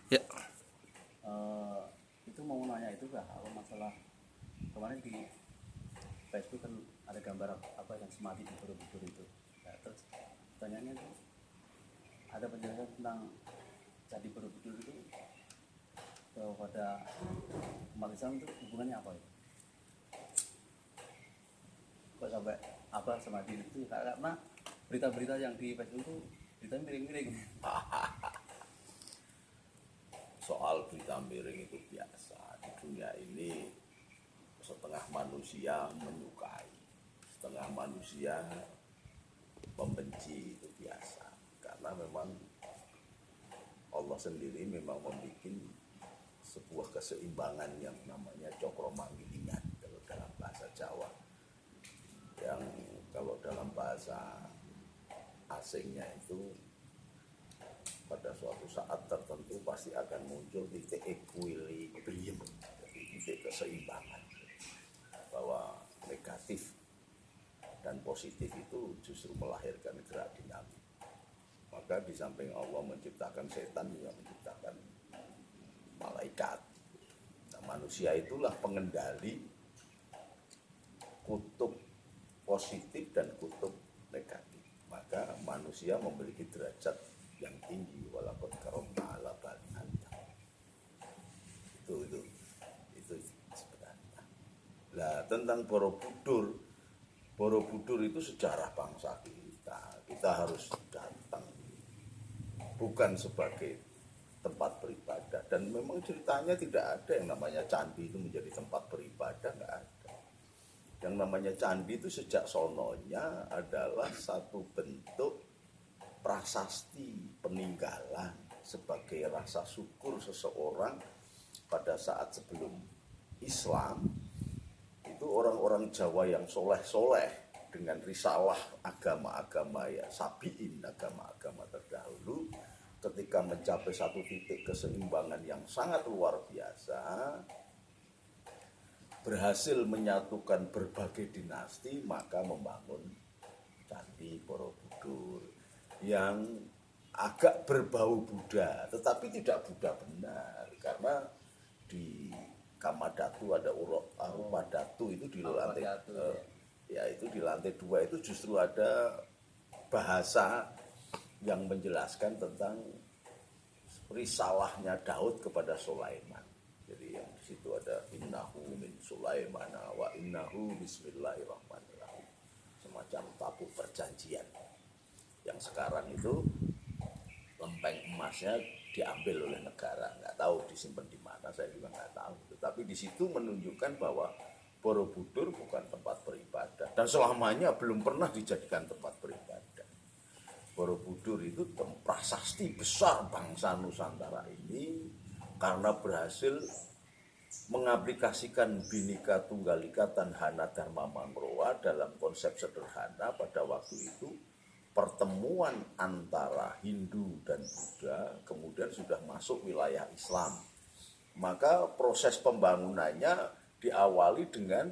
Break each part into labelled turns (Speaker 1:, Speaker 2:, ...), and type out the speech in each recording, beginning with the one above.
Speaker 1: Ya,
Speaker 2: Eh, itu mau nanya itu gak kalau masalah kemarin di Facebook kan ada gambar apa yang semati di Borobudur itu. Nah, terus pertanyaannya itu ada penjelasan tentang Candi Borobudur itu pada umat Islam itu hubungannya apa ya? Kok sampai apa semati itu? Karena berita-berita yang di Facebook itu berita miring-miring.
Speaker 3: Soal berita miring itu biasa. Di dunia ini setengah manusia menyukai, setengah manusia membenci, itu biasa. Karena memang Allah sendiri memang membuat sebuah keseimbangan yang namanya cokro manggilingan kalau dalam bahasa Jawa. Yang kalau dalam bahasa asingnya itu pada suatu saat tertentu pasti akan muncul titik equilibrium, jadi titik keseimbangan, bahwa negatif dan positif itu justru melahirkan gerak dinamik. Maka di samping Allah menciptakan setan, juga menciptakan malaikat. Nah, manusia itulah pengendali kutub positif dan kutub negatif. Maka manusia memiliki derajat yang tinggi, walaupun karomna ala bani Adam. Itu sebenarnya. Nah, tentang Borobudur, Borobudur itu sejarah bangsa kita. Kita harus datang, bukan sebagai tempat beribadah. Dan memang ceritanya tidak ada yang namanya candi itu menjadi tempat beribadah, nggak ada. Yang namanya candi itu sejak sononya adalah satu bentuk prasasti peninggalan sebagai rasa syukur seseorang pada saat sebelum Islam. Itu orang-orang Jawa yang soleh-soleh dengan risalah agama-agama ya sabiin, agama-agama terdahulu, ketika mencapai satu titik keseimbangan yang sangat luar biasa, berhasil menyatukan berbagai dinasti, maka membangun Candi Borobudur yang agak berbau Buddha, tetapi tidak Buddha benar, karena di Kamadatu ada Arupa Datu itu di lantai ya itu di lantai 2 itu justru ada bahasa yang menjelaskan tentang risalahnya Daud kepada Sulaiman. Jadi yang di situ ada innahu min Sulaiman wa innahu bismillahirrahmanirrahim. Semacam tabuk perjanjian. Yang sekarang itu lempeng emasnya diambil oleh negara, nggak tahu disimpan di mana, saya juga nggak tahu. Tetapi di situ menunjukkan bahwa Borobudur bukan tempat beribadah dan selamanya belum pernah dijadikan tempat beribadah. Borobudur itu prasasti besar bangsa Nusantara ini karena berhasil mengaplikasikan Bhinneka Tunggal Ika Tanhana Dharma Mangrowa dalam konsep sederhana. Pada waktu itu pertemuan antara Hindu dan Buddha kemudian sudah masuk wilayah Islam. Maka proses pembangunannya diawali dengan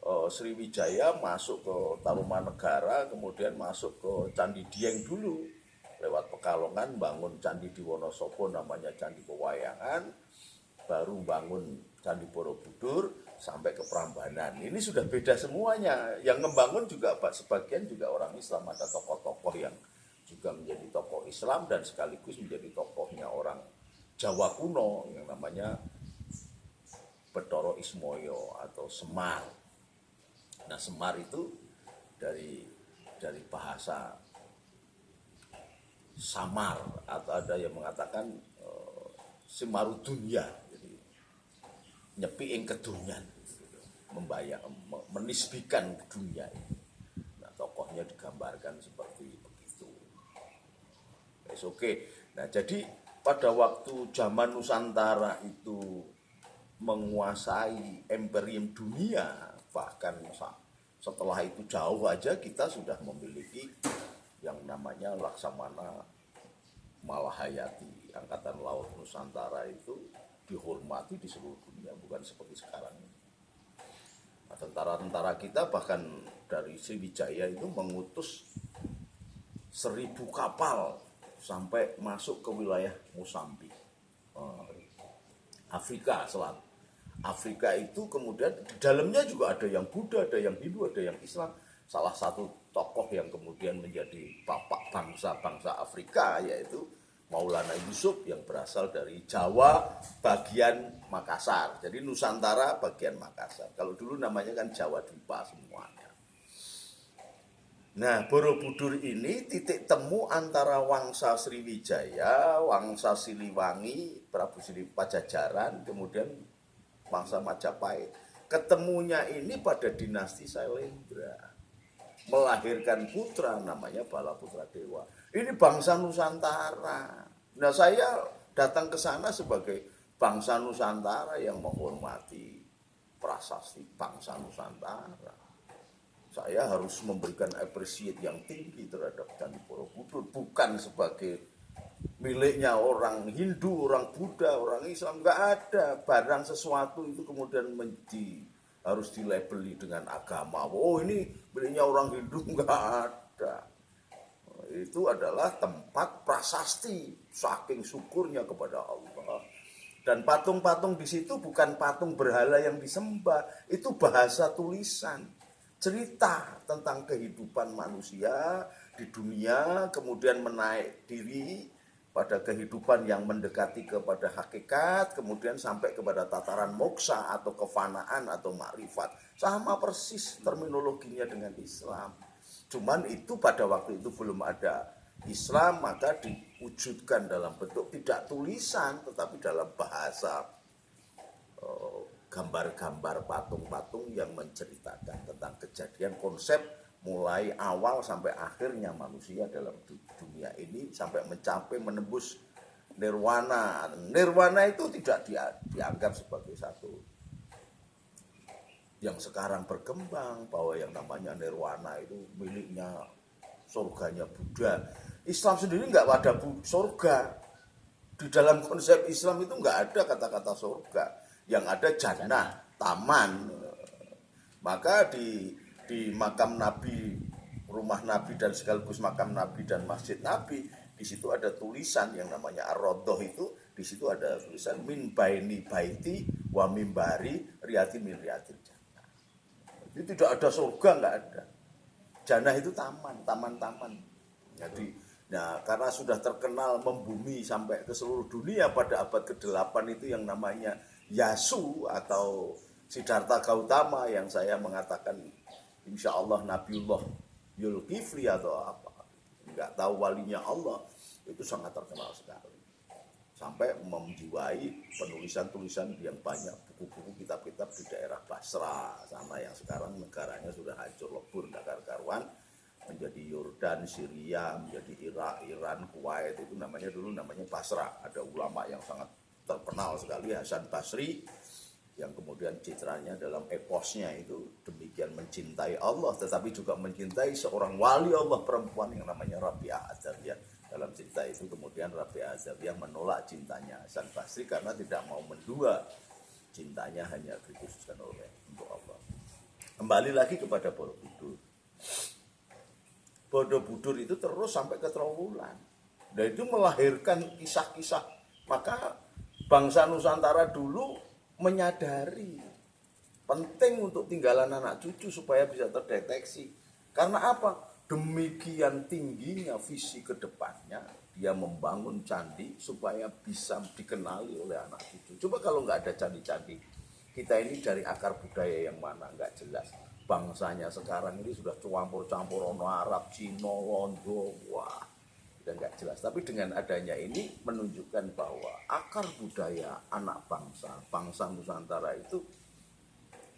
Speaker 3: Sriwijaya masuk ke Tarumanegara, kemudian masuk ke Candi Dieng dulu, lewat Pekalongan bangun Candi di Wonosobo namanya Candi Pewayangan, baru bangun Candi Borobudur sampai ke Prambanan. Ini sudah beda semuanya. Yang membangun juga sebagian juga orang Islam, ada tokoh-tokoh yang juga menjadi tokoh Islam dan sekaligus menjadi tokohnya orang Jawa kuno yang namanya Bathara Ismaya atau Semar. Nah, Semar itu dari bahasa samar, atau ada yang mengatakan Simaru dunia, jadi nyepi ing kedunyan, membayang menisbikan dunia ini. Nah, tokohnya digambarkan seperti begitu. Oke. Nah, jadi pada waktu zaman Nusantara itu menguasai imperium dunia, bahkan setelah itu jauh aja kita sudah memiliki yang namanya Laksamana Malahayati, Angkatan Laut Nusantara itu dihormati di seluruh dunia, bukan seperti sekarang ini. Nah, tentara-tentara kita bahkan dari Sriwijaya itu mengutus 1.000 kapal sampai masuk ke wilayah Mosambik. Afrika Selatan. Afrika itu kemudian di dalamnya juga ada yang Buddha, ada yang Hindu, ada yang Islam. Salah satu tokoh yang kemudian menjadi bapak bangsa-bangsa Afrika yaitu Maulana Yusuf yang berasal dari Jawa bagian Makassar. Jadi Nusantara bagian Makassar. Kalau dulu namanya kan Jawa Dwipa semuanya. Nah, Borobudur ini titik temu antara Wangsa Sriwijaya, Wangsa Siliwangi, Prabu Siliwangi Pajajaran, kemudian Wangsa Majapahit. Ketemunya ini pada dinasti Sailendra. Melahirkan putra namanya Balaputra Dewa. Ini bangsa Nusantara. Nah, saya datang ke sana sebagai bangsa Nusantara yang menghormati prasasti bangsa Nusantara. Saya harus memberikan appreciate yang tinggi terhadap Candi Borobudur, bukan sebagai miliknya orang Hindu, orang Buddha, orang Islam. Nggak ada barang sesuatu itu kemudian harus dilabeli dengan agama. Oh, ini miliknya orang Hindu, nggak ada. Itu adalah tempat prasasti, saking syukurnya kepada Allah. Dan patung-patung di situ bukan patung berhala yang disembah, itu bahasa tulisan. Cerita tentang kehidupan manusia di dunia, kemudian menaik diri pada kehidupan yang mendekati kepada hakikat, kemudian sampai kepada tataran moksa atau kefanaan atau makrifat. Sama persis terminologinya dengan Islam. Cuman itu pada waktu itu belum ada Islam, maka diwujudkan dalam bentuk tidak tulisan, tetapi dalam bahasa gambar-gambar patung-patung yang menceritakan tentang kejadian konsep mulai awal sampai akhirnya manusia dalam dunia ini sampai mencapai menembus nirwana. Nirwana itu tidak dianggap sebagai satu yang sekarang berkembang bahwa yang namanya nirwana itu miliknya surganya Buddha. Islam sendiri nggak ada surga. Di dalam konsep Islam itu nggak ada kata-kata surga. Yang ada jannah, taman. Maka di makam Nabi, rumah Nabi dan sekaligus makam Nabi dan masjid Nabi, di situ ada tulisan yang namanya Ar-Raudhah itu, di situ ada tulisan min baini baiti wa mimbari riyati min riyatil jannah. Jadi tidak ada surga, nggak ada. Jannah itu taman-taman. Jadi, nah karena sudah terkenal membumi sampai ke seluruh dunia pada abad ke-8 itu yang namanya Yasu atau Siddhartha Gautama yang saya mengatakan insya Allah Nabiullah Yulkifli atau apa, nggak tahu walinya Allah, itu sangat terkenal sekali. Sampai menjiwai penulisan-tulisan yang banyak, buku-buku, kitab-kitab di daerah Basra sana yang sekarang negaranya sudah hancur lebur, nggak karuan, menjadi Yordan, Syria, menjadi Irak, Iran, Kuwait, itu namanya dulu namanya Basra. Ada ulama yang sangat terkenal sekali, Hasan Basri, yang kemudian citranya dalam eposnya itu demikian mencintai Allah, tetapi juga mencintai seorang wali Allah perempuan yang namanya Rabi'ah Adzabiyah. Dalam cerita itu kemudian Rabi'ah Adzabiyah menolak cintanya Hasan Basri karena tidak mau mendua, cintanya hanya dikhususkan untuk Allah. Kembali lagi kepada Borobudur. Borobudur itu terus sampai ke Trowulan. Dan itu melahirkan kisah-kisah. Maka bangsa Nusantara dulu menyadari penting untuk tinggalan anak cucu supaya bisa terdeteksi. Karena apa? Demikian tingginya visi ke depannya, dia membangun candi supaya bisa dikenali oleh anak cucu. Coba kalau nggak ada candi-candi, kita ini dari akar budaya yang mana nggak jelas. Bangsanya sekarang ini sudah campur-campur ono Arab, Cina, Londo, wah, udah nggak jelas. Tapi dengan adanya ini menunjukkan bahwa akar budaya anak bangsa Nusantara itu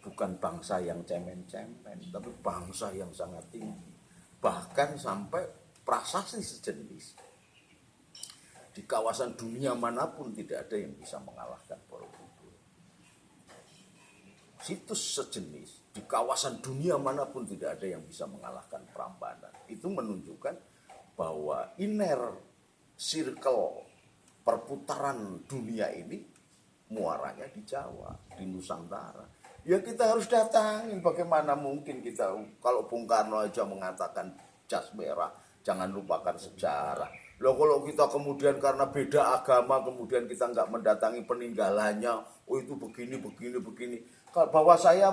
Speaker 3: bukan bangsa yang cemen-cemen, tapi bangsa yang sangat tinggi. Bahkan sampai prasasti sejenis. Di kawasan dunia manapun tidak ada yang bisa mengalahkan Borobudur. Situs sejenis di kawasan dunia manapun tidak ada yang bisa mengalahkan Prambanan. Itu menunjukkan bahwa inner circle perputaran dunia ini muaranya di Jawa, di Nusantara. Ya kita harus datangin, bagaimana mungkin kita, kalau Bung Karno aja mengatakan jas merah, jangan lupakan sejarah. Loh kalau kita kemudian karena beda agama kemudian kita nggak mendatangi peninggalannya, oh itu begini. Bahwa saya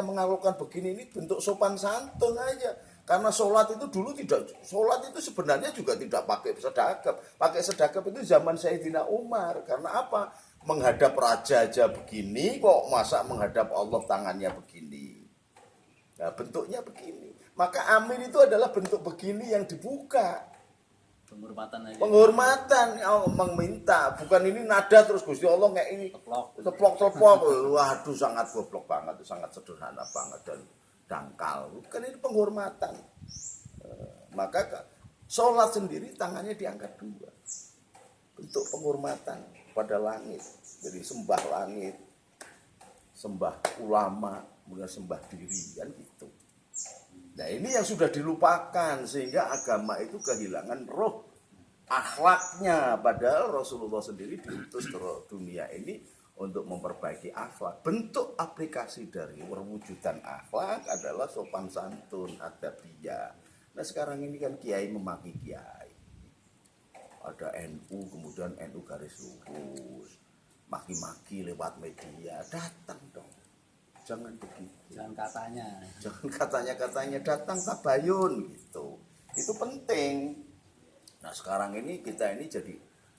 Speaker 3: mengakukan begini ini bentuk sopan santun aja. Karena sholat itu dulu sholat itu sebenarnya juga tidak pakai sedekap. Pakai sedekap itu zaman Sayyidina Umar. Karena apa? Menghadap raja aja begini, kok masa menghadap Allah tangannya begini. Nah bentuknya begini. Maka amin itu adalah bentuk begini yang dibuka.
Speaker 2: Penghormatan aja.
Speaker 3: Penghormatan, meminta. Bukan ini nada terus Gusti Allah kayak ini. Teplok. Waduh sangat goblok banget, sangat sederhana banget dan dangkal. Kan ini penghormatan. Maka sholat sendiri tangannya diangkat dua. Bentuk penghormatan pada langit. Jadi sembah langit, sembah ulama, kemudian sembah diri, kan gitu. Nah ini yang sudah dilupakan sehingga agama itu kehilangan roh akhlaknya. Padahal Rasulullah sendiri diutus ke dunia ini untuk memperbaiki akhlak. Bentuk aplikasi dari perwujudan akhlak adalah sopan santun, adabiyah. Nah sekarang ini kan kiai memaki kiai. Ada NU, kemudian NU garis lurus. Maki-maki lewat media. Datang dong. Jangan begitu.
Speaker 2: Jangan katanya.
Speaker 3: Jangan katanya datang tabayun gitu. Itu penting. Nah sekarang ini kita ini jadi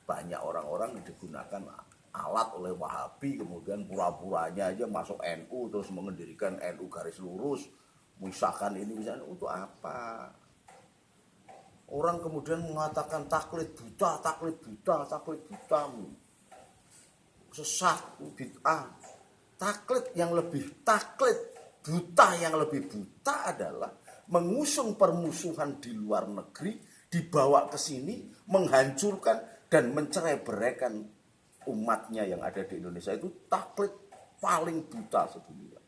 Speaker 3: banyak orang-orang yang digunakan alat oleh Wahabi, kemudian pura-puranya aja masuk NU terus mendirikan NU garis lurus, misalkan ini misalnya untuk apa? Orang kemudian mengatakan taklid buta, sesat, bid'ah. Taklid buta yang lebih buta adalah mengusung permusuhan di luar negeri, dibawa ke sini, menghancurkan dan mencerai-beraikan umatnya yang ada di Indonesia. Itu taklid paling buta sedunia.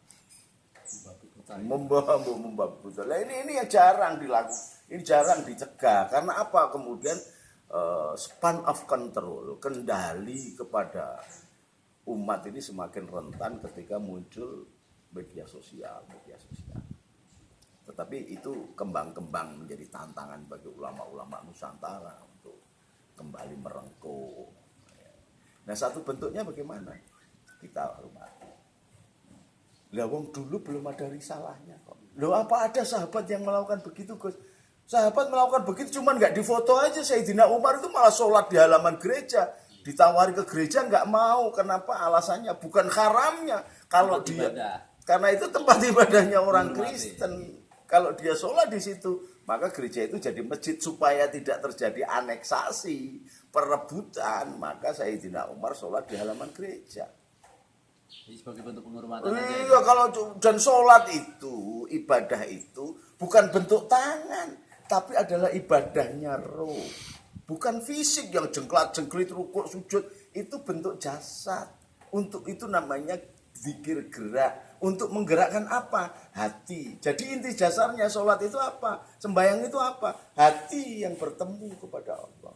Speaker 3: Membabi buta. Nah, ini yang jarang dilakukan, ini jarang dicegah. Karena apa? Kemudian span of control, kendali kepada umat ini semakin rentan ketika muncul media sosial. Tetapi itu kembang-kembang menjadi tantangan bagi ulama-ulama Nusantara untuk kembali merengkuh. Nah satu bentuknya bagaimana? Kita hormati. Lah wong dulu belum ada risalahnya kok. Loh apa ada sahabat yang melakukan begitu Gus? Sahabat melakukan begitu cuman nggak difoto aja. Sayyidina Umar itu malah sholat di halaman gereja. Ditawari ke gereja nggak mau. Kenapa? Alasannya bukan haramnya. Kalau dia karena itu tempat ibadahnya orang Kristen. Kalau dia sholat di situ, maka gereja itu jadi masjid supaya tidak terjadi aneksasi, perebutan. Maka Sayyidina Umar sholat di halaman gereja.
Speaker 2: Jadi sebagai bentuk penghormatan aja.
Speaker 3: Iya, kalau dan sholat itu, ibadah itu bukan bentuk tangan, tapi adalah ibadahnya roh. Bukan fisik yang jengklat-jengklit, rukuk, sujud. Itu bentuk jasad. Untuk itu namanya zikir gerak. Untuk menggerakkan apa? Hati. Jadi inti dasarnya sholat itu apa? Sembahyang itu apa? Hati yang bertemu kepada Allah.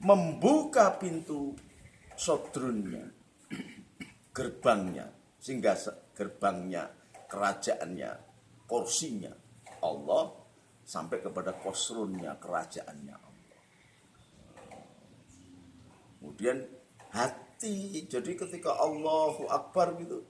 Speaker 3: Membuka pintu sodrunnya, gerbangnya. Sehingga gerbangnya, kerajaannya, kursinya Allah sampai kepada kosrunnya, kerajaannya Allah. Kemudian hati, jadi ketika Allahu Akbar gitu,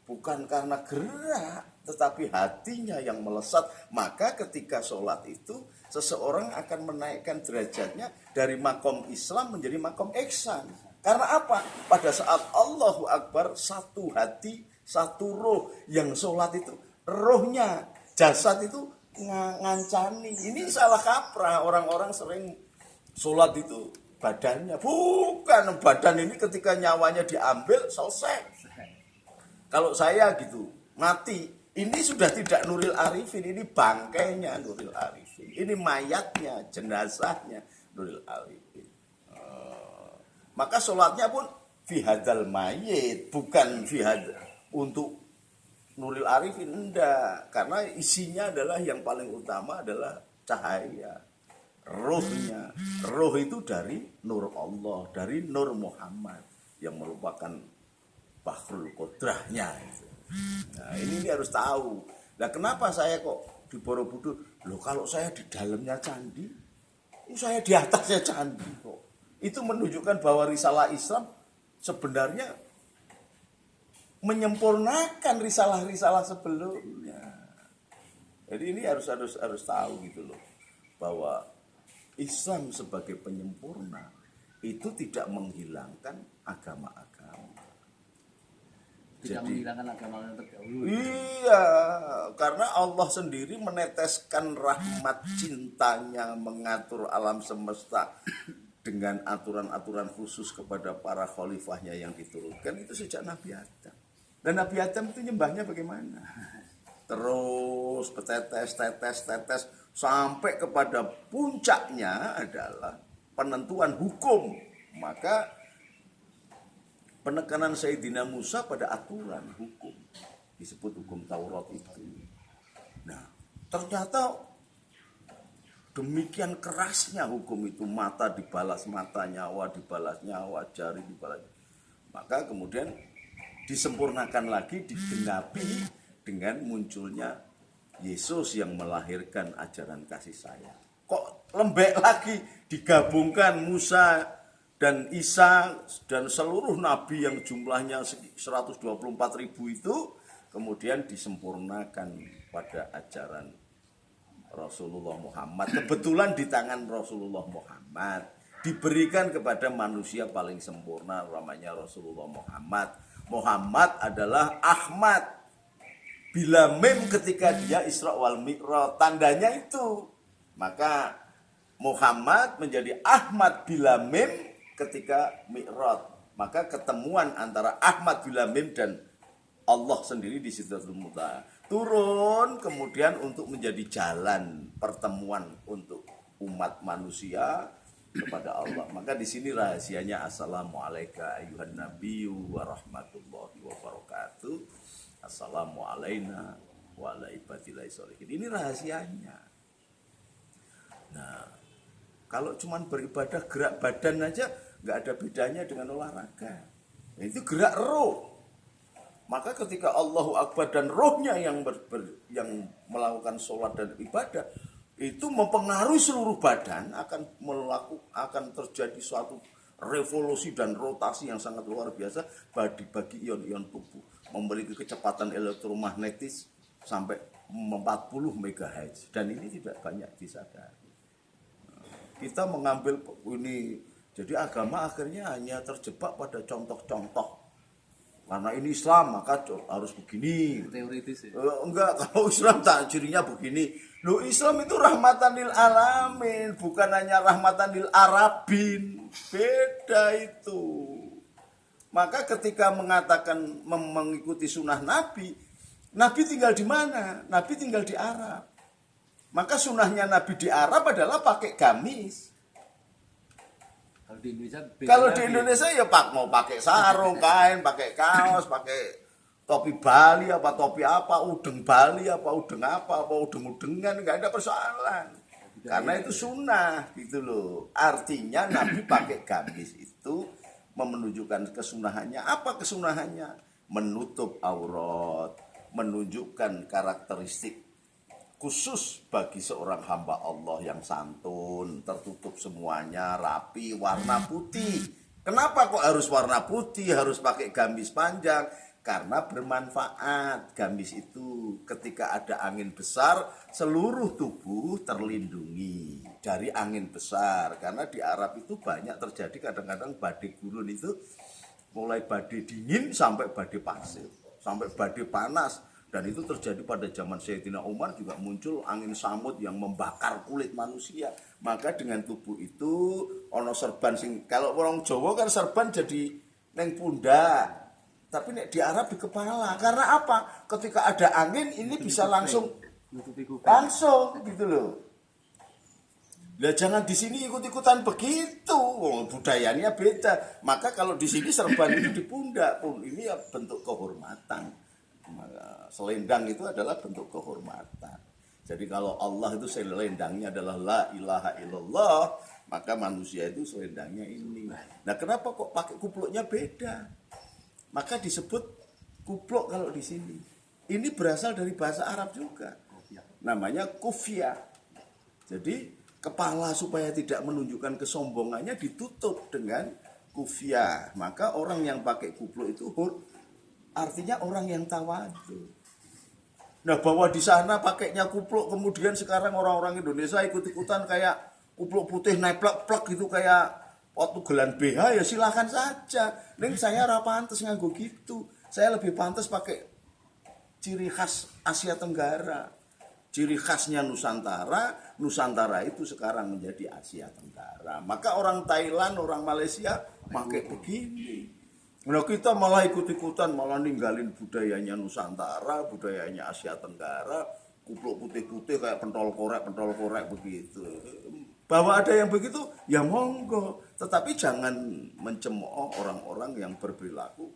Speaker 3: bukan karena gerak, tetapi hatinya yang melesat. Maka ketika sholat itu, seseorang akan menaikkan derajatnya dari makom Islam menjadi makom ihsan. Karena apa? Pada saat Allahu Akbar, satu hati, satu roh. Yang sholat itu, rohnya, jasad itu ngancani. Ini salah kaprah, orang-orang sering sholat itu badannya. Bukan, badan ini ketika nyawanya diambil, selesai. Kalau saya gitu, mati. Ini sudah tidak Nuril Arifin, ini bangkainya Nuril Arifin. Ini mayatnya, jenazahnya Nuril Arifin. Maka sholatnya pun fihadal mayit, bukan fihadal untuk Nuril Arifin, enggak. Karena isinya adalah yang paling utama adalah cahaya. Rohnya. Roh itu dari Nur Allah, dari Nur Muhammad yang merupakan Bahrul Qodrahnya. Nah ini harus tahu. Nah kenapa saya kok di Borobudur? Loh kalau saya di dalamnya candi, Saya di atasnya candi kok. Itu menunjukkan bahwa risalah Islam sebenarnya menyempurnakan risalah-risalah sebelumnya. Jadi ini harus tahu gitu loh, bahwa Islam sebagai penyempurna itu tidak menghilangkan agama-agama.
Speaker 2: Tidak menghilangkan agama yang terdahulu.
Speaker 3: Iya, karena Allah sendiri meneteskan rahmat cintanya, mengatur alam semesta dengan aturan-aturan khusus kepada para khalifahnya yang diturunkan itu sejak Nabi Adam. Dan Nabi Adam itu nyembahnya bagaimana? Terus tetes sampai kepada puncaknya adalah penentuan hukum. Maka penekanan Sayyidina Musa pada aturan hukum, disebut hukum Taurat itu. Nah, ternyata demikian kerasnya hukum itu, mata dibalas mata, nyawa dibalas nyawa, jari dibalas. Maka kemudian disempurnakan lagi, digenapi dengan munculnya Yesus yang melahirkan ajaran kasih sayang. Kok lembek lagi digabungkan Musa dan Isa dan seluruh nabi yang jumlahnya 124.000 itu kemudian disempurnakan pada ajaran Rasulullah Muhammad. Kebetulan di tangan Rasulullah Muhammad diberikan kepada manusia paling sempurna, namanya Rasulullah Muhammad. Muhammad adalah Ahmad bila mim ketika dia Isra wal Mi'raj, tandanya itu. Maka Muhammad menjadi Ahmad bila mim ketika Mi'raj. Maka ketemuan antara Ahmad bila mim dan Allah sendiri di Sidratul Muntaha. Turun kemudian untuk menjadi jalan pertemuan untuk umat manusia kepada Allah. Maka di sini rahasianya assalamualaikum ayuhan nabiyyu wa rahmatullahi wa barakatuh. Assalamu alaina wa ala ibadillahi sholihin. Ini rahasianya. Nah, kalau cuman beribadah gerak badan aja nggak ada bedanya dengan olahraga. Itu gerak roh. Maka ketika Allahu Akbar dan rohnya yang melakukan sholat dan ibadah itu mempengaruhi seluruh badan, akan terjadi suatu revolusi dan rotasi yang sangat luar biasa bagi ion-ion tubuh, memiliki kecepatan elektromagnetis sampai 40 MHz, dan ini tidak banyak disadari. Kita mengambil ini, jadi agama akhirnya hanya terjebak pada contoh-contoh. Karena ini Islam maka harus begini.
Speaker 2: Teoritis ya?
Speaker 3: Enggak, kalau Islam tak cirinya begini. Loh, Islam itu rahmatan lil alamin, bukan hanya rahmatan lil arabin. Beda itu. Maka ketika mengatakan mengikuti sunnah Nabi, Nabi tinggal di mana? Nabi tinggal di Arab. Maka sunnahnya Nabi di Arab adalah pakai gamis. Kalau di Indonesia ya mau pakai sarung, kain, pakai kaos, pakai topi Bali apa topi apa, udeng Bali apa udeng-udengan, nggak ada persoalan. Karena itu sunnah gitu loh. Artinya Nabi pakai gamis itu menunjukkan kesunahannya. Apa kesunahannya? Menutup aurat, menunjukkan karakteristik khusus bagi seorang hamba Allah yang santun, tertutup semuanya, rapi, warna putih. Kenapa kok harus warna putih, harus pakai gamis panjang? Karena bermanfaat. Gamis itu ketika ada angin besar, seluruh tubuh terlindungi dari angin besar. Karena di Arab itu banyak terjadi kadang-kadang badai gurun itu, mulai badai dingin sampai badai pasir, sampai badai panas. Dan itu terjadi pada zaman Sayyidina Umar, juga muncul angin samud yang membakar kulit manusia. Maka dengan tubuh itu ono serban sing, kalau orang Jawa kan serban jadi neng pundak, tapi nek di Arab di kepala. Karena apa? Ketika ada angin ini bisa langsung gitu loh. Lah jangan di sini ikut-ikutan begitu. Budayanya beda. Maka kalau di sini serban itu di pundak pun ini ya bentuk kehormatan. Selendang itu adalah bentuk kehormatan. Jadi kalau Allah itu selendangnya adalah la ilaha illallah, maka manusia itu selendangnya ini. Nah, kenapa kok pakai kupluknya beda? Maka disebut kupluk kalau di sini. Ini berasal dari bahasa Arab juga. Namanya kufia. Jadi
Speaker 1: kepala supaya tidak menunjukkan kesombongannya ditutup dengan kufiah. Maka orang yang pakai kupluk itu artinya orang yang tawadu. Nah, bahwa di sana pakainya kupluk, kemudian sekarang orang-orang Indonesia ikut-ikutan kayak kupluk putih naik plek-plek gitu kayak waktu gelan BH, ya silahkan saja. Ning saya ora pantes nganggo gitu. Saya lebih pantas pakai ciri khas Asia Tenggara. Ciri khasnya Nusantara, Nusantara itu sekarang menjadi Asia Tenggara. Maka orang Thailand, orang Malaysia pakai begini. Nah, kita malah ikut-ikutan, malah ninggalin budayanya Nusantara, budayanya Asia Tenggara, kupluk putih-putih kayak pentol korek begitu. Bahwa ada yang begitu, ya monggo. Tetapi jangan mencemooh orang-orang yang berperilaku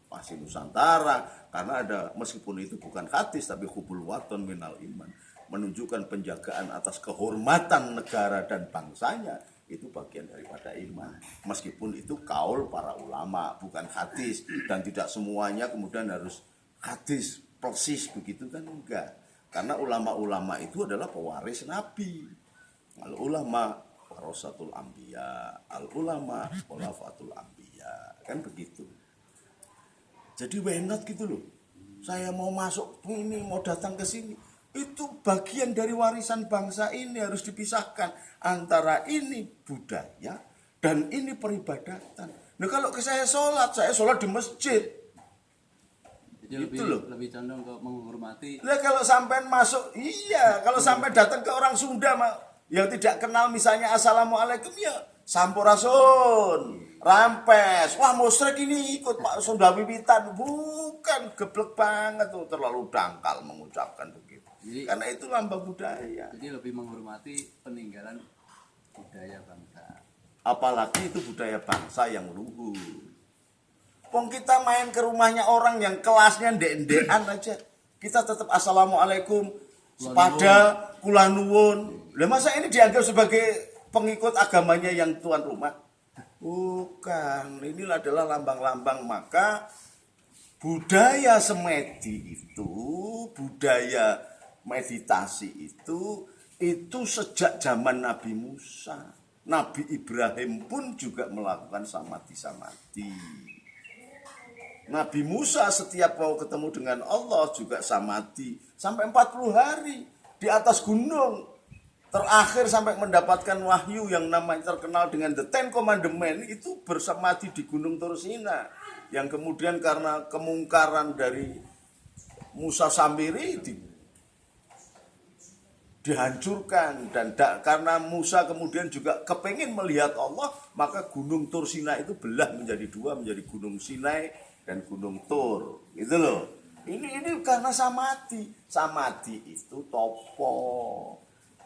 Speaker 1: masih Nusantara, karena ada, meskipun itu bukan hadis tapi hubul waton minal iman, menunjukkan penjagaan atas kehormatan negara dan bangsanya, itu bagian daripada iman. Meskipun itu kaul para ulama, bukan hadis, dan tidak semuanya kemudian harus hadis persis begitu kan, enggak. Karena ulama-ulama itu adalah pewaris Nabi. Al ulama warasatul anbiya, al ulama khulafatul anbiya, kan begitu. Jadi wenot gitu loh. Saya mau masuk ini, mau datang ke sini. Itu bagian dari warisan bangsa ini, harus dipisahkan antara ini budaya dan ini peribadatan. Nah, kalau saya sholat di masjid.
Speaker 2: Jadi
Speaker 1: Itu
Speaker 2: lebih condong ke menghormati.
Speaker 1: Nah, kalau sampai masuk, iya, kalau sampai datang ke orang Sunda yang tidak kenal misalnya assalamualaikum, ya sampurasun, rampes, wah musyrik ini ikut Pak Sunda wiwitan, bukan, geblek banget tuh, terlalu dangkal mengucapkan begitu. Jadi, karena itu lambang budaya.
Speaker 2: Jadi lebih menghormati peninggalan budaya bangsa.
Speaker 1: Apalagi itu budaya bangsa yang luhur. Pong kita main ke rumahnya orang yang kelasnya ndek-ndekan aja, kita tetap assalamualaikum, sepada, kula nuwun. Lah masa ini dianggap sebagai pengikut agamanya yang tuan rumah? Bukan, inilah adalah lambang-lambang. Maka budaya semedi itu, budaya meditasi itu sejak zaman Nabi Musa. Nabi Ibrahim pun juga melakukan samadhi. Nabi Musa setiap mau ketemu dengan Allah juga samadhi sampai 40 hari di atas gunung. Terakhir sampai mendapatkan wahyu yang namanya terkenal dengan The Ten Commandments, itu bersamadhi di Gunung Tursina. Yang kemudian karena kemungkaran dari Musa Samiri dihancurkan, dan karena Musa kemudian juga kepingin melihat Allah, maka Gunung Tursina itu belah menjadi dua, menjadi Gunung Sinai dan Gunung Tur. Gitu loh. Ini karena samadhi. Samadhi itu topo.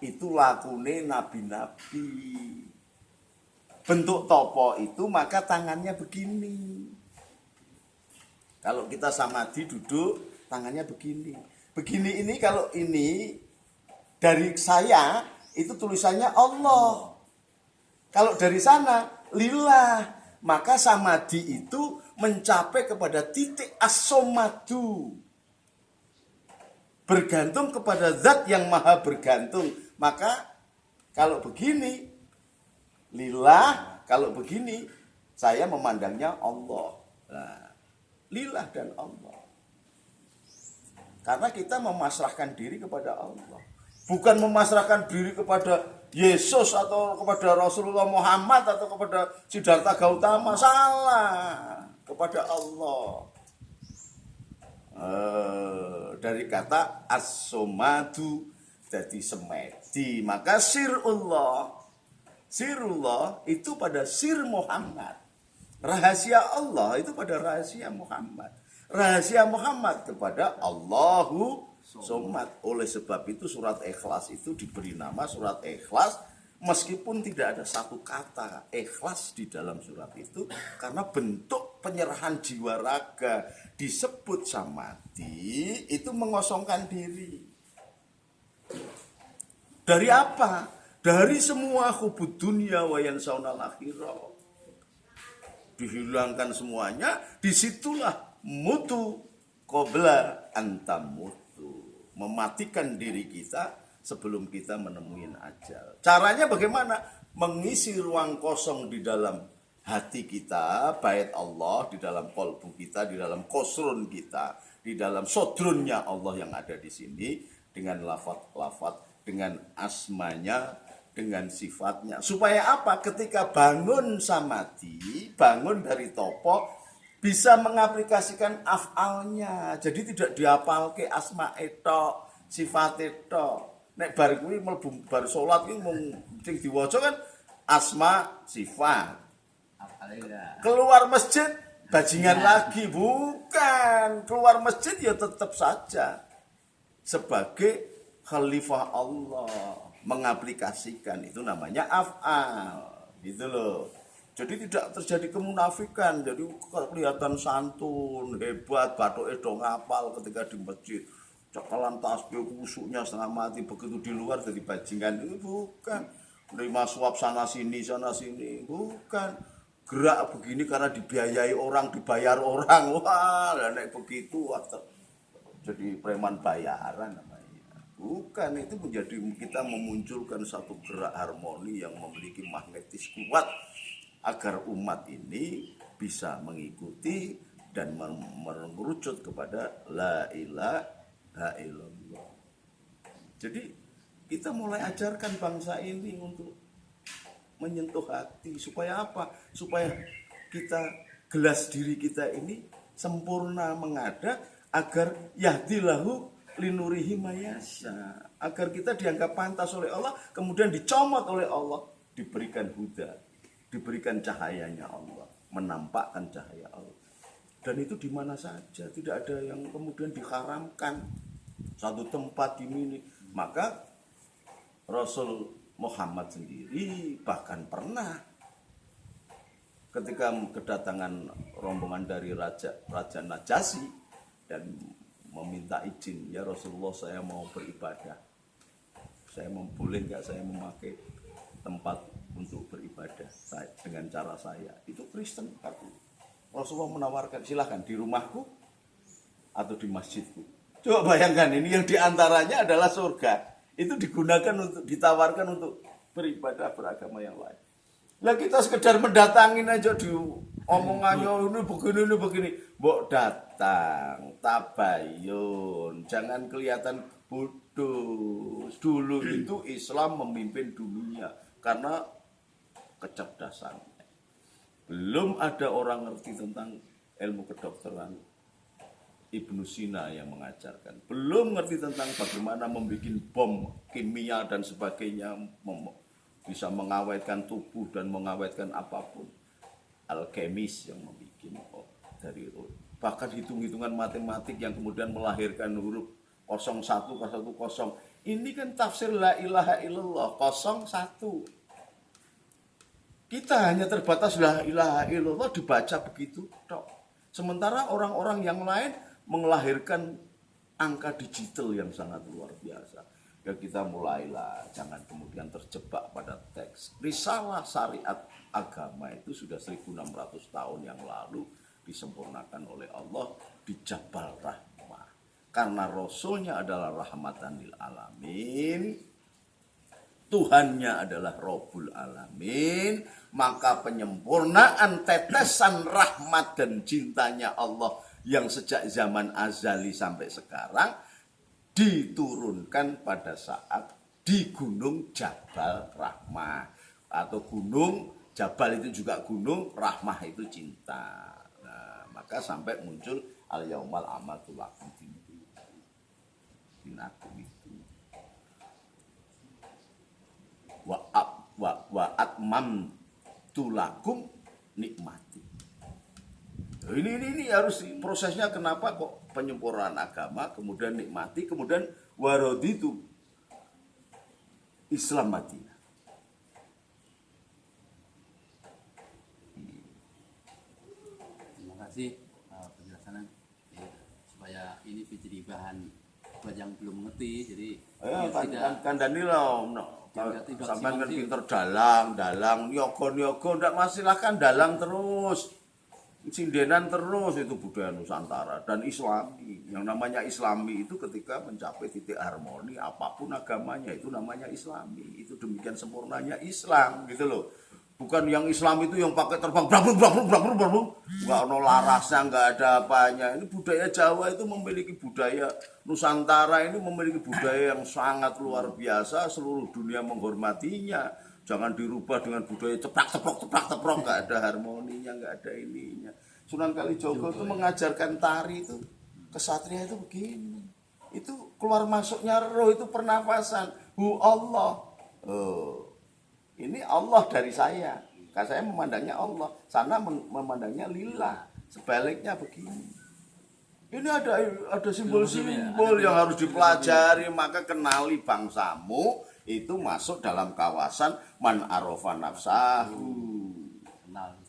Speaker 1: Itu lakune nabi-nabi. Bentuk topo itu maka tangannya begini. Kalau kita samadhi duduk, tangannya begini. Begini ini, kalau ini dari saya itu tulisannya Allah. Kalau dari sana lillah. Maka samadhi itu mencapai kepada titik as-somadu. Bergantung kepada zat yang maha bergantung. Maka kalau begini lillah, kalau begini saya memandangnya Allah. Nah, lillah dan Allah. Karena kita memasrahkan diri kepada Allah. Bukan memasrahkan diri kepada Yesus atau kepada Rasulullah Muhammad atau kepada Siddhartha Gautama. Salah. Kepada Allah. Dari kata as-somadu jadi semedi. Maka sirullah itu pada sir Muhammad. Rahasia Allah itu pada rahasia Muhammad. Rahasia Muhammad kepada Allahu Somad. Oleh sebab itu surat Ikhlas itu diberi nama surat Ikhlas, meskipun tidak ada satu kata ikhlas di dalam surat itu, karena bentuk penyerahan jiwa raga. Disebut samadhi itu mengosongkan diri. Dari apa? Dari semua hubud dunia wa yansaunal akhirah. Dihilangkan semuanya, disitulah mutu qabla antamutu. Mematikan diri kita sebelum kita menemui ajal. Caranya bagaimana? Mengisi ruang kosong di dalam hati kita, bait Allah, di dalam kolbu kita, di dalam kosrun kita, di dalam sodrunnya Allah yang ada di sini, dengan lafaz-lafaz, dengan asmanya, dengan sifatnya. Supaya apa? Ketika bangun samadhi, bangun dari topo, bisa mengaplikasikan af'alnya. Jadi tidak dihafal ke asma etok, sifat etok. Nek bar kuwi mlebu bar salat kuwi mung sing diwaca kan asma sifat. Keluar masjid bajingan lagi, bukan. Keluar masjid ya tetap saja sebagai khalifah Allah mengaplikasikan, itu namanya af'al. Gitu loh. Jadi tidak terjadi kemunafikan, jadi kelihatan santun, hebat, bathuk edo ngapal ketika di masjid. Cakalan tasbih kusuknya setengah mati, begitu di luar jadi bajingan. Itu bukan. Menerima suap sana sini, bukan. Gerak begini karena dibiayai orang, dibayar orang. Wah, nek begitu jadi preman bayaran namanya. Bukan, itu menjadi kita memunculkan satu gerak harmoni yang memiliki magnetis kuat agar umat ini bisa mengikuti dan mengerucut kepada la ilaha illallah. Jadi kita mulai ajarkan bangsa ini untuk menyentuh hati. Supaya apa? Supaya kita, gelas diri kita ini sempurna mengada, agar yahdilahu linurihi mayasya, agar kita dianggap pantas oleh Allah, kemudian dicomot oleh Allah, diberikan huda, diberikan cahayanya Allah, menampakkan cahaya Allah. Dan itu di mana saja, tidak ada yang kemudian diharamkan satu tempat ini. Maka Rasul Muhammad sendiri bahkan pernah ketika kedatangan rombongan dari Raja Najasyi dan meminta izin, ya Rasulullah, saya mau beribadah, saya boleh nggak saya memakai tempat untuk beribadah dengan cara saya. Itu Kristen. Rasulullah menawarkan, silahkan di rumahku atau di masjidku. Coba bayangkan, ini yang diantaranya adalah surga. Itu digunakan untuk, ditawarkan untuk beribadah, beragama yang lain. Lah kita sekedar mendatangin aja di omongannya, ini begini. Mbok datang, tabayun, jangan kelihatan bodoh. Dulu itu Islam memimpin dunia karena kecerdasan. Belum ada orang ngerti tentang ilmu kedokteran, Ibnu Sina yang mengajarkan. Belum ngerti tentang bagaimana membuat bom kimia dan sebagainya, bisa mengawetkan tubuh dan mengawetkan apapun. Alkemis yang membuat dari bahkan hitung-hitungan matematik yang kemudian melahirkan huruf 01, 110. Ini kan tafsir la ilaha illallah 01. Kita hanya terbatas la ilaha illallah dibaca begitu tok. Sementara orang-orang yang lain melahirkan angka digital yang sangat luar biasa. Ya kita mulailah, jangan kemudian terjebak pada teks. Risalah syariat agama itu sudah 1600 tahun yang lalu disempurnakan oleh Allah di Jabal Rahmah. Karena Rasulnya adalah rahmatan lil alamin, Tuhannya adalah Rabbul Alamin, maka penyempurnaan tetesan rahmat dan cintanya Allah yang sejak zaman azali sampai sekarang diturunkan pada saat di Gunung Jabal Rahmah. Atau gunung, Jabal itu juga gunung, Rahmah itu cinta. Nah, maka sampai muncul al-yaumal amatu lakum dinakum itu. Wa atmam tulakum nikmati. Ini harus prosesnya. Kenapa kok penyempurnaan agama, kemudian nikmati, kemudian waraditu Islam Madinah.
Speaker 2: Terima kasih penjelasannya, supaya ini menjadi bahan buat yang belum mengerti. Jadi
Speaker 1: kan Danilo sampai kan pinter dalang nyogo ndak, silahkan dalang terus. Sindenan terus itu budaya Nusantara dan Islami. Yang namanya Islami itu ketika mencapai titik harmoni apapun agamanya itu namanya Islami. Itu demikian sempurnanya Islam gitu loh. Bukan yang Islam itu yang pakai terbang nggak ono larasnya, nggak ada apanya. Ini budaya Jawa itu memiliki budaya, Nusantara ini memiliki budaya yang sangat luar biasa, seluruh dunia menghormatinya. Jangan dirubah dengan budaya ceplak-ceplok, nggak ada harmoninya, nggak ada ininya. Sunan Kalijogo itu mengajarkan tari itu, kesatria itu begini. Itu keluar masuknya roh, itu pernafasan. Hu Allah. Oh. Ini Allah dari saya. Karena saya memandangnya Allah. Sana memandangnya lillah. Sebaliknya begini. Ini ada simbol-simbol yang harus dipelajari. Maka kenali bangsamu. Itu masuk dalam kawasan man arofa nafsahu.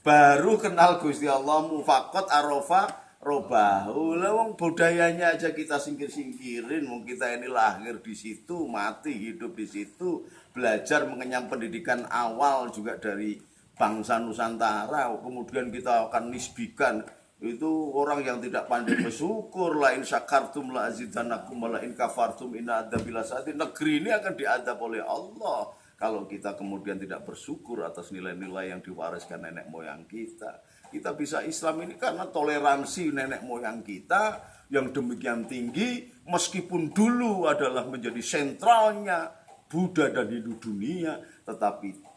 Speaker 1: Baru kenal Gusti Allah. Mufakot arofa robahu. Lewang budayanya aja kita singkir-singkirin. Wong kita ini lahir di situ, mati hidup di situ, belajar mengenyam pendidikan awal juga dari bangsa Nusantara. Kemudian kita akan nisbikan itu orang yang tidak pandai bersyukur. La in syakartum la azidannakum wa la in kafartum inna adzabil lazim. Negeri ini akan diadab oleh Allah kalau kita kemudian tidak bersyukur atas nilai-nilai yang diwariskan nenek moyang kita. Kita bisa Islam ini karena toleransi nenek moyang kita yang demikian tinggi, meskipun dulu adalah menjadi sentralnya Buddha dan Hindu dunia, tetapi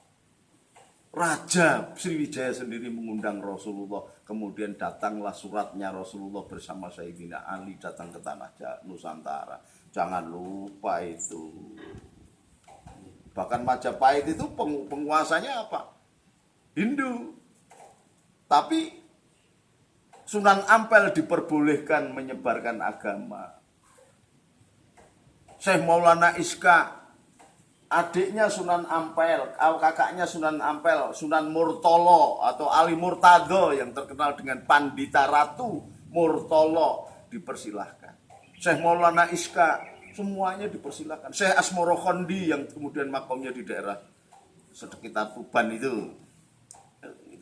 Speaker 1: Raja Sriwijaya sendiri mengundang Rasulullah, kemudian datanglah suratnya Rasulullah bersama Sayyidina Ali datang ke tanah Nusantara. Jangan lupa itu. Bahkan Majapahit itu penguasanya apa? Hindu. Tapi Sunan Ampel diperbolehkan menyebarkan agama. Syekh Maulana Iska, adiknya Sunan Ampel, kakaknya Sunan Ampel, Sunan Murtolo atau Ali Murtado yang terkenal dengan Pandita Ratu Murtolo dipersilahkan. Syekh Maulana Iska, semuanya dipersilahkan. Syekh Asmoro Khondi yang kemudian makamnya di daerah sekitar Tuban itu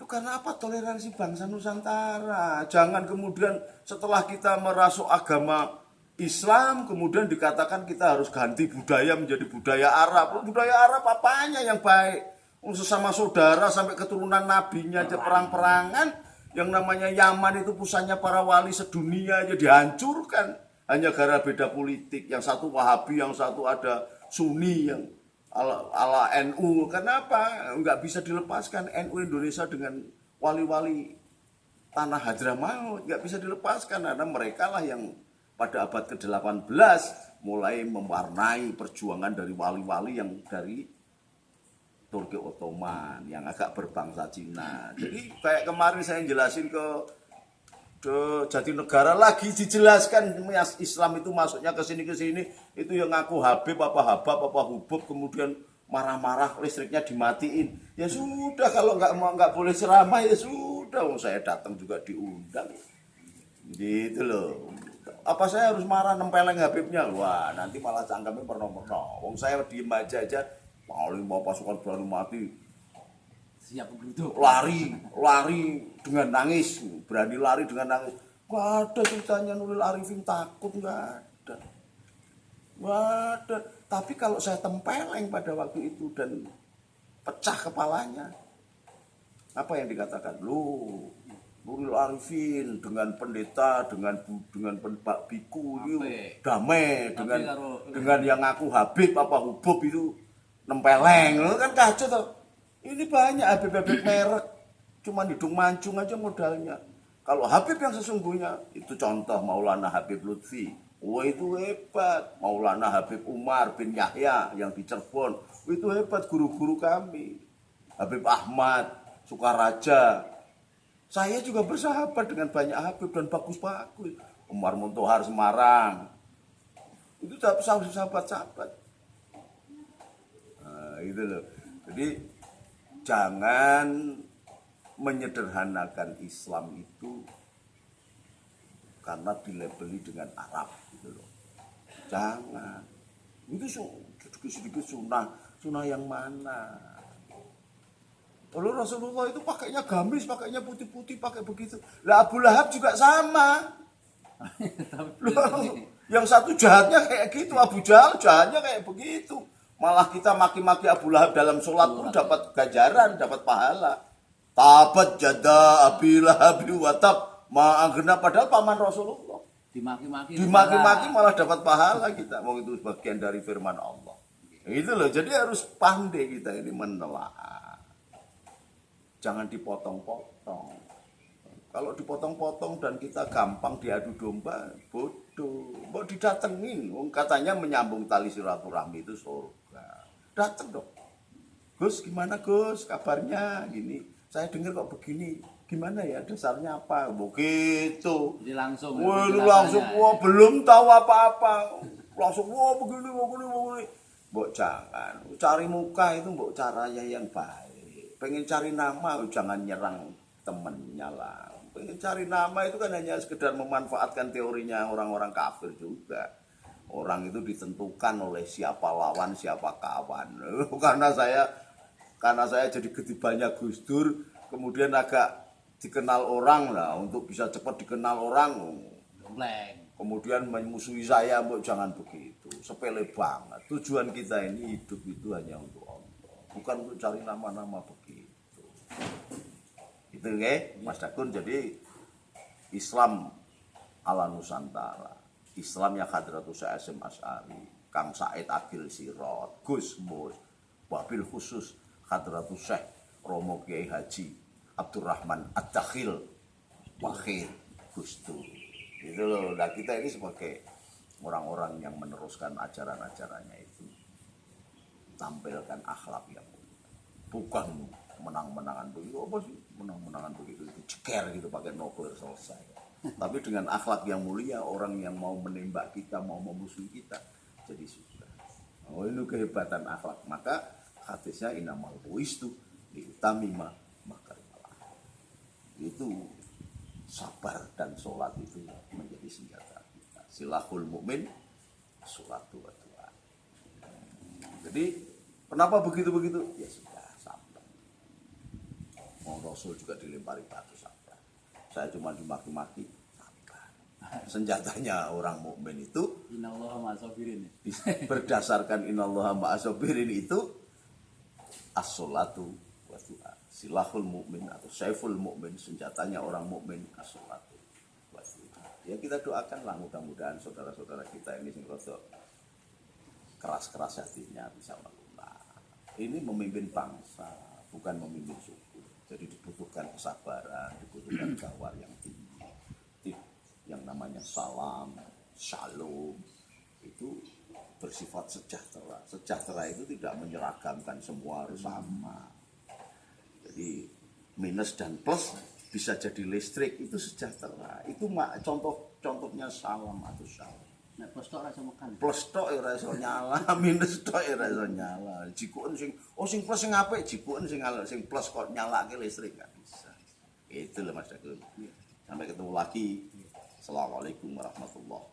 Speaker 1: karena apa? Toleransi bangsa Nusantara. Jangan kemudian setelah kita merasuk agama Islam kemudian dikatakan kita harus ganti budaya menjadi budaya Arab. Budaya Arab apanya yang baik? Sesama saudara sampai keturunan nabinya aja perang-perangan. Yang namanya Yaman itu pusatnya para wali sedunia aja dihancurkan hanya gara beda politik. Yang satu Wahabi, yang satu ada Sunni yang ala NU. Kenapa? Enggak bisa dilepaskan NU Indonesia dengan wali-wali tanah Hadramaut. Enggak bisa dilepaskan karena mereka lah yang pada abad ke-18 mulai mewarnai perjuangan dari wali-wali yang dari Turki Ottoman yang agak berbangsa Cina. Jadi kayak kemarin saya jelasin ke Jatinegara lagi dijelaskan Islam itu masuknya ke sini itu yang ngaku Habib apa Hubub kemudian marah-marah listriknya dimatiin. Ya sudah kalau nggak boleh ceramah ya sudah, saya datang juga diundang. Gitu loh. Apa saya harus marah nempeleng Habibnya? Wah, nanti malah cangkemnya perno-perno. Wong saya diem aja paling mau pasukan berani mati.
Speaker 2: Siap bergelut.
Speaker 1: Lari dengan nangis, berani lari dengan nangis. Gak ada ceritanya Nurul Arifin takut, gak ada. Tapi kalau saya tempeleng pada waktu itu dan pecah kepalanya, apa yang dikatakan? Loh, Nurul Arifin dengan pendeta, dengan Pak Biku itu damai dengan yang ngaku Habib apa Hubub itu nempeleng, kan kacau tuh. Ini banyak Habib-Habib merek, cuma hidung mancung aja modalnya. Kalau Habib yang sesungguhnya, itu contoh Maulana Habib Lutfi. Wah itu hebat. Maulana Habib Umar bin Yahya yang di Cirebon. Itu hebat guru-guru kami. Habib Ahmad, Sukaraja. Saya juga bersahabat dengan banyak Habib dan bagus-bagus. Umar Muntohar Semarang. Itu sahabat-sahabat. Nah, itu loh. Jadi jangan menyederhanakan Islam itu karena dilabeli dengan Arab gitu loh. Jangan. Itu sedikit-sedikit sunnah yang mana? Lalu Rasulullah itu pakainya gamis, pakainya putih-putih, pakai begitu. Lah Abu Lahab juga sama. Loh, yang satu jahatnya kayak gitu, Abu Jahal jahatnya kayak begitu. Malah kita maki-maki Abu Lahab dalam sholat pun dapat ganjaran, dapat pahala. Tabat jada Abi Lahab wa tab ma'agna, padahal paman Rasulullah. Dimaki-maki malah dapat pahala kita. Mau itu bagian dari firman Allah. Itu loh, jadi harus pandai kita ini menelaah. Jangan dipotong-potong. Kalau dipotong-potong dan kita gampang diadu domba, bodoh. Mau didatengin, katanya menyambung tali silaturahmi itu surga. Dateng dong. Gus, gimana Gus? Kabarnya gini. Saya dengar kok begini. Gimana ya, dasarnya apa? Begitu.
Speaker 2: Jadi langsung.
Speaker 1: Wah, itu langsung, wah belum tahu apa-apa. Langsung, wah begini. Mbok jangan. Cari muka itu mbok caranya yang baik. Pengen cari nama, jangan nyerang temennya lah. Pengen cari nama itu kan hanya sekedar memanfaatkan teorinya orang-orang kafir juga. Orang itu ditentukan oleh siapa lawan, siapa kawan. Karena saya jadi ketibannya Gus Dur, kemudian agak dikenal orang lah, untuk bisa cepat dikenal orang. Kemudian memusuhi saya, jangan begitu. Sepele banget. Tujuan kita ini hidup itu hanya untuk Allah, bukan untuk cari nama-nama begitu. Itu Mas Dakun. Jadi Islam ala Nusantara, Islamnya Hadratus Hasyim Asy'ari, Kang Said Agil Sirot, Gus Mus, wabil khusus Hadratus Syekh Romo Kiai Haji Abdurrahman Ad-Dakhil Wakhir Gus Dur. Gitu loh. Nah, kita ini sebagai orang-orang yang meneruskan ajaran-ajarannya itu tampilkan akhlak yang mulia. Bukan menang-menangan begitu, apa sih menang-menangan begitu, itu ceker gitu pakai nuklir selesai. Tapi dengan akhlak yang mulia, orang yang mau menembak kita, mau memusuhi kita jadi suka. Oh, ini kehebatan akhlak. Maka hadisnya inamal buistu liutamima makarimal akhlak. Itu sabar dan sholat itu menjadi senjata kita. Silahul mukmin sholatu wa du'a. Jadi kenapa begitu-begitu? Ya sudah, sabar. Rasul juga dilempari batu, sabar. Saya cuma dimaki-maki, sabar. Senjatanya orang mukmin itu
Speaker 2: innallaha ma'as-sabirin.
Speaker 1: Berdasarkan innallaha ma'as-sabirin itu as-sholatu wa du'a. Silahul mukmin atau saiful mukmin, senjatanya orang mukmin as-sholatu wa du'a. Ya kita doakanlah mudah-mudahan saudara-saudara kita ini sing rada keras-keras hatinya bisa melunak. Ini memimpin bangsa, bukan memimpin suku. Jadi dibutuhkan kesabaran, dibutuhkan kawal yang tinggi. Yang namanya salam, shalom, itu bersifat sejahtera. Sejahtera itu tidak menyeragamkan semua harus sama. Jadi minus dan plus bisa jadi listrik, itu sejahtera. Itu contohnya salam atau shalom.
Speaker 2: Nek plus tok ora iso mekan.
Speaker 1: Plus tok ora iso nyala, minus tok ora iso nyala. Jikuken sing plus sing apik, jikuken sing plus kok nyalake listrik enggak bisa. Itu loh Mas Dakun. Sampai ketemu lagi. Assalamualaikum warahmatullahi